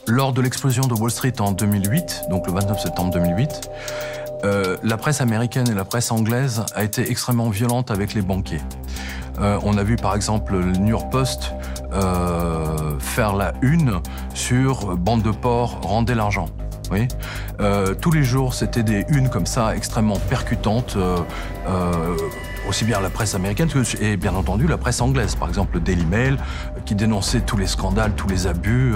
Lors de l'explosion de Wall Street en 2008, donc le 29 septembre 2008, la presse américaine et la presse anglaise a été extrêmement violente avec les banquiers. On a vu par exemple le New York Post faire la une sur bande de porc, rendez l'argent. Oui. Tous les jours, c'était des unes comme ça, extrêmement percutantes, aussi bien la presse américaine et bien entendu la presse anglaise. Par exemple, le Daily Mail, qui dénonçait tous les scandales, tous les abus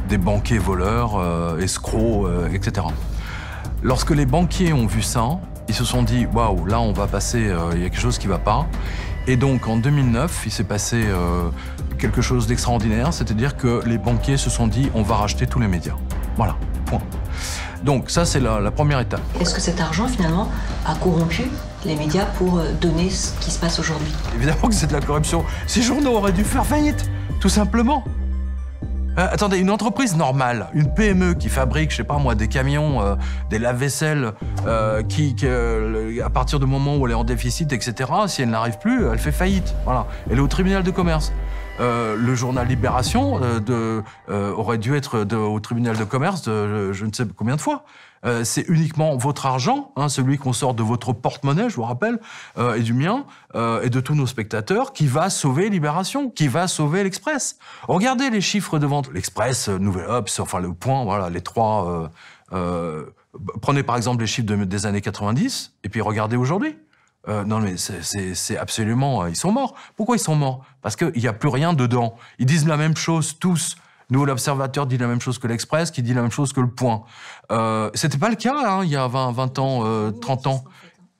des banquiers voleurs, escrocs, etc. Lorsque les banquiers ont vu ça, ils se sont dit « Waouh, là, on va passer, il y a quelque chose qui ne va pas ». Et donc, en 2009, il s'est passé quelque chose d'extraordinaire, c'est-à-dire que les banquiers se sont dit « On va racheter tous les médias ». Voilà, point. Donc ça, c'est la première étape. Est-ce que cet argent, finalement, a corrompu les médias pour donner ce qui se passe aujourd'hui? Évidemment que c'est de la corruption. Ces journaux auraient dû faire faillite, tout simplement. Attendez, une entreprise normale, une PME qui fabrique, je sais pas moi, des camions, des lave-vaisselle, à partir du moment où elle est en déficit, etc., si elle n'arrive plus, elle fait faillite. Voilà. Elle est au tribunal de commerce. Le journal Libération aurait dû être au tribunal de commerce je ne sais combien de fois. C'est uniquement votre argent, hein, celui qu'on sort de votre porte-monnaie, je vous rappelle, et du mien, et de tous nos spectateurs, qui va sauver Libération, qui va sauver l'Express. Regardez les chiffres de vente. L'Express, Nouvelle Obs, enfin Le Point, voilà, les trois. Prenez par exemple les chiffres des années 90, et puis regardez aujourd'hui. Non mais c'est absolument... Ils sont morts. Pourquoi ils sont morts? Parce qu'il n'y a plus rien dedans. Ils disent la même chose tous. Nous, l'Observateur dit la même chose que l'Express, qui dit la même chose que Le Point. C'était pas le cas hein, il y a 20 ans, 30 ans.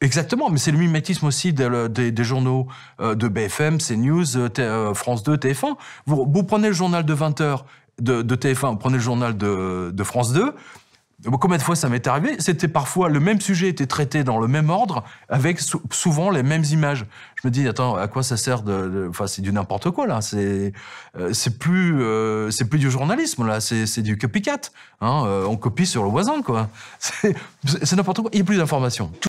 Exactement, mais c'est le mimétisme aussi des journaux de BFM, CNews, France 2, TF1. Vous prenez le journal de 20h de TF1, vous prenez le journal de France 2, combien de fois ça m'est arrivé? C'était parfois, le même sujet était traité dans le même ordre, avec souvent les mêmes images. Je me dis, attends, à quoi ça sert enfin, c'est du n'importe quoi, là. C'est plus du journalisme, là. C'est du copycat. Hein. On copie sur le voisin, quoi. C'est n'importe quoi. Il n'y a plus d'informations.